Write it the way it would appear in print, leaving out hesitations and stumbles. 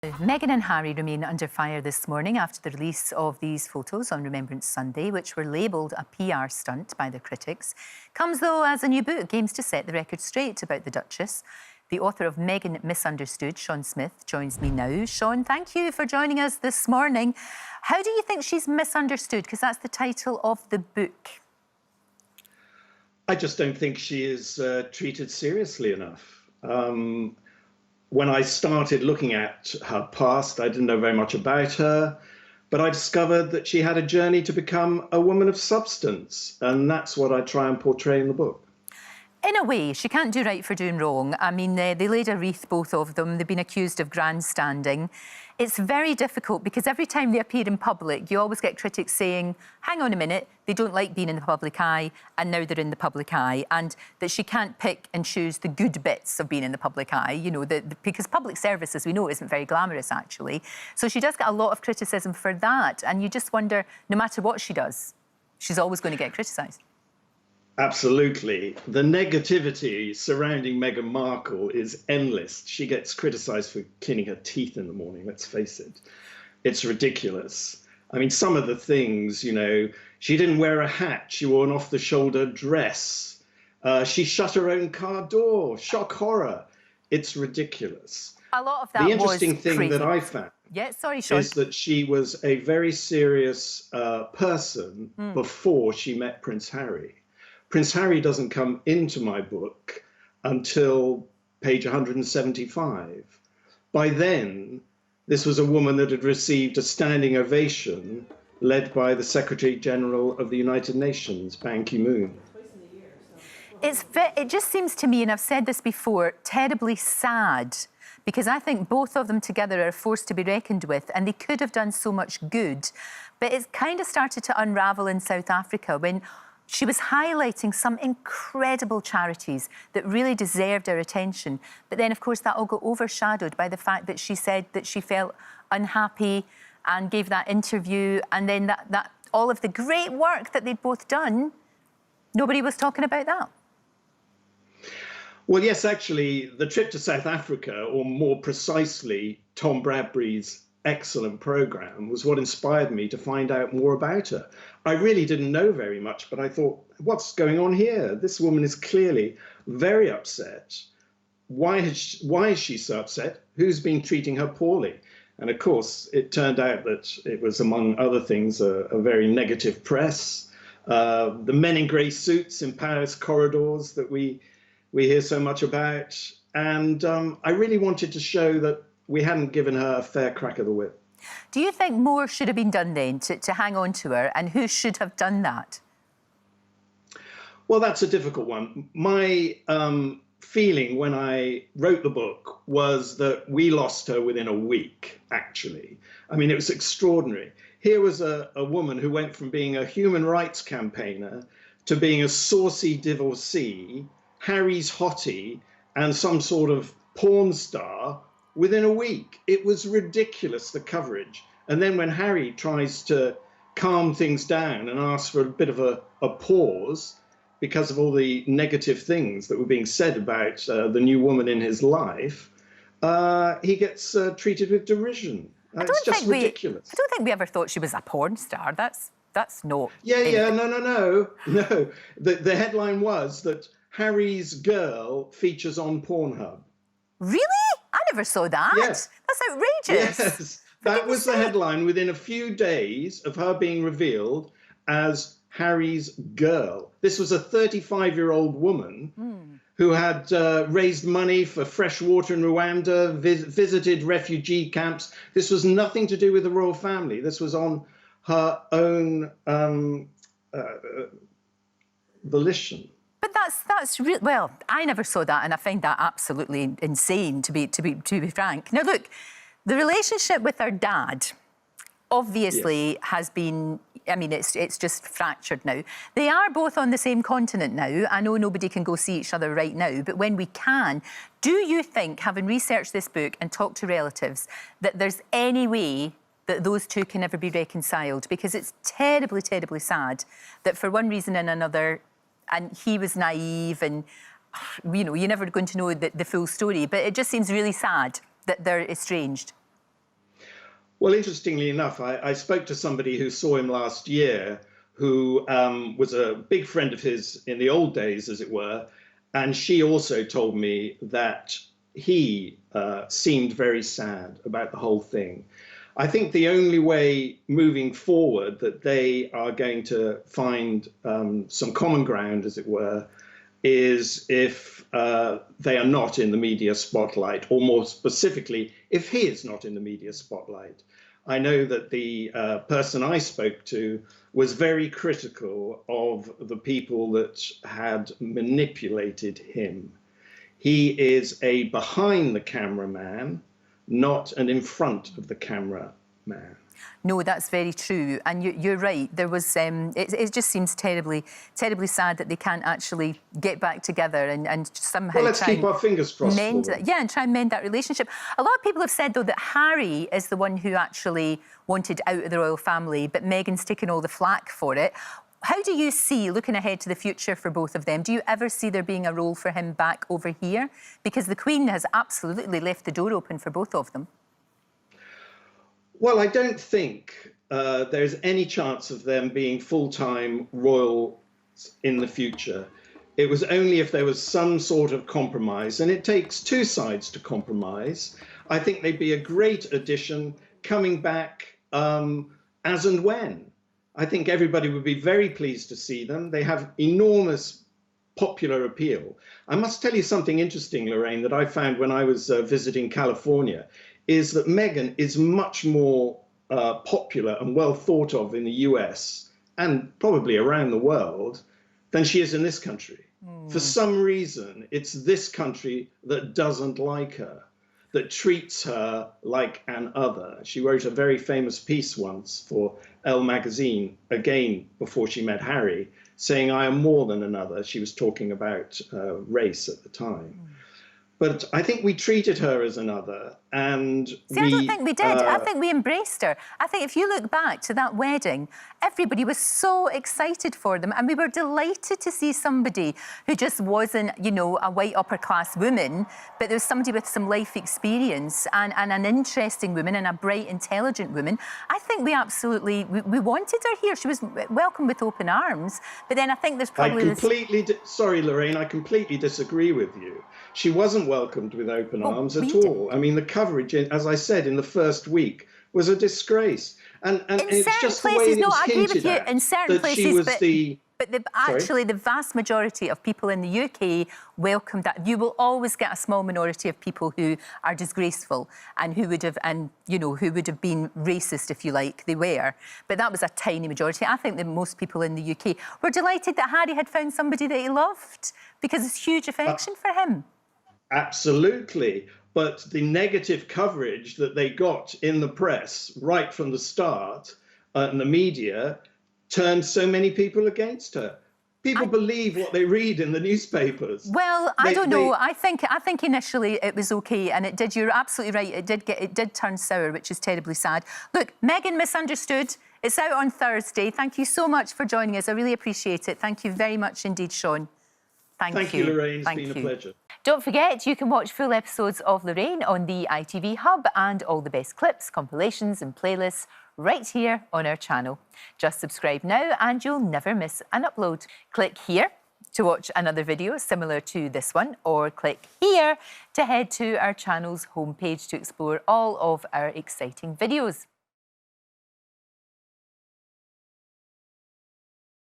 Meghan and Harry remain under fire this morning after the release of these photos on Remembrance Sunday, which were labelled a PR stunt by their critics. Comes, though, as a new book aims to set the record straight about the Duchess. The author of Meghan Misunderstood, Sean Smith, joins me now. Sean, thank you for joining us this morning. How do you think she's misunderstood? Because that's the title of the book. I just don't think she is treated seriously enough. When I started looking at her past, I didn't know very much about her, but I discovered that she had a journey to become a woman of substance, and that's what I try and portray in the book. In a way, she can't do right for doing wrong. I mean, they laid a wreath, both of them. They've been accused of grandstanding. It's very difficult because every time they appear in public, you always get critics saying, hang on a minute, they don't like being in the public eye, and now they're in the public eye, and that she can't pick and choose the good bits of being in the public eye, you know, because public service, as we know, isn't very glamorous, actually. So she does get a lot of criticism for that, and you just wonder, no matter what she does, she's always going to get criticised. Absolutely. The negativity surrounding Meghan Markle is endless. She gets criticised for cleaning her teeth in the morning, let's face it. It's ridiculous. I mean, some of the things, you know, she didn't wear a hat, she wore an off-the-shoulder dress. She shut her own car door, shock horror. It's ridiculous. A lot of that The interesting was thing crazy. that I found Sean. is that she was a very serious person before she met Prince Harry. Prince Harry doesn't come into my book until page 175. By then, this was a woman that had received a standing ovation led by the Secretary General of the United Nations, Ban Ki-moon. It just seems to me, and I've said this before, terribly sad, because I think both of them together are a force to be reckoned with, and they could have done so much good. But it's kind of started to unravel in South Africa when she was highlighting some incredible charities that really deserved our attention. But then, of course, that all got overshadowed by the fact that she said that she felt unhappy and gave that interview. And then that all of the great work that they'd both done, nobody was talking about that. Well, yes, actually, the trip to South Africa, or more precisely, Tom Bradbury's excellent program, was what inspired me to find out more about her. I really didn't know very much, but I thought, what's going on here? This woman is clearly very upset. Why is she so upset? Who's been treating her poorly? And of course, it turned out that it was, among other things, a very negative press. The men in grey suits in Paris corridors that we hear so much about. And I really wanted to show that we hadn't given her a fair crack of the whip. Do you think more should have been done then to hang on to her, and who should have done that? Well, that's a difficult one. My feeling when I wrote the book was that we lost her within a week, actually. I mean, it was extraordinary. Here was a woman who went from being a human rights campaigner to being a saucy divorcee, Harry's hottie, and some sort of porn star within a week. It was ridiculous, the coverage. And then when Harry tries to calm things down and ask for a bit of a pause because of all the negative things that were being said about the new woman in his life, he gets treated with derision. It's just ridiculous. I don't think we ever thought she was a porn star. That's not... No. The headline was that Harry's girl features on Pornhub. Really? I never saw that. Yes. That's outrageous. Yes, that was the headline within a few days of her being revealed as Harry's girl. This was a 35-year-old woman who had raised money for fresh water in Rwanda, visited refugee camps. This was nothing to do with the royal family. This was on her own volition. But that's real. Well, I never saw that, and I find that absolutely insane, to be frank. Now, look, the relationship with her dad obviously has been. I mean, it's just fractured now. They are both on the same continent now. I know nobody can go see each other right now, but when we can, do you think, having researched this book and talked to relatives, that there's any way that those two can ever be reconciled? Because it's terribly, terribly sad that for one reason and another. And he was naive, and, you know, you're never going to know the full story. But it just seems really sad that they're estranged. Well, interestingly enough, I spoke to somebody who saw him last year, who was a big friend of his in the old days, as it were, and she also told me that he seemed very sad about the whole thing. I think the only way moving forward that they are going to find some common ground, as it were, is if they are not in the media spotlight, or more specifically, if he is not in the media spotlight. I know that the person I spoke to was very critical of the people that had manipulated him. He is a behind the camera man, not an in front of the camera man. No, that's very true, and you're right. There was, it just seems terribly sad that they can't actually get back together and somehow. Well, let's keep our fingers crossed for them. Yeah, and try and mend that relationship. A lot of people have said though that Harry is the one who actually wanted out of the royal family, but Meghan's taken all the flack for it. How do you see, looking ahead to the future for both of them, do you ever see there being a role for him back over here? Because the Queen has absolutely left the door open for both of them. Well, I don't think there's any chance of them being full-time royals in the future. It was only if there was some sort of compromise, and it takes two sides to compromise. I think they'd be a great addition coming back as and when. I think everybody would be very pleased to see them. They have enormous popular appeal. I must tell you something interesting, Lorraine, that I found when I was visiting California, is that Meghan is much more popular and well thought of in the US and probably around the world than she is in this country. For some reason, it's this country that doesn't like her, that treats her like an other. She wrote a very famous piece once for Elle magazine, again before she met Harry, saying, "I am more than another." She was talking about race at the time. But I think we treated her as another, and I don't think we did. I think we embraced her. I think if you look back to that wedding, everybody was so excited for them, and we were delighted to see somebody who just wasn't, you know, a white upper-class woman, but there was somebody with some life experience and an interesting woman and a bright, intelligent woman. I think we absolutely, we wanted her here. She was welcomed with open arms, but then I think there's probably Sorry, Lorraine, I completely disagree with you. She wasn't welcomed with open arms at all. I mean, the coverage, as I said, in the first week was a disgrace. And it's just the way it was hinted at that she was the... But actually, the vast majority of people in the UK welcomed that. You will always get a small minority of people who are disgraceful and who would have, who would have been racist, if you like. They were, but that was a tiny majority. I think that most people in the UK were delighted that Harry had found somebody that he loved because it's huge affection for him. Absolutely. But the negative coverage that they got in the press right from the start, in the media, turned so many people against her. People believe what they read in the newspapers. Well, I don't know. I think initially it was okay, and it did. You're absolutely right. It did turn sour, which is terribly sad. Look, Meghan Misunderstood. It's out on Thursday. Thank you so much for joining us. I really appreciate it. Thank you very much indeed, Sean. Thank you, Lorraine. It's been a pleasure. Don't forget, you can watch full episodes of Lorraine on the ITV Hub and all the best clips, compilations and playlists right here on our channel. Just subscribe now and you'll never miss an upload. Click here to watch another video similar to this one, or click here to head to our channel's homepage to explore all of our exciting videos.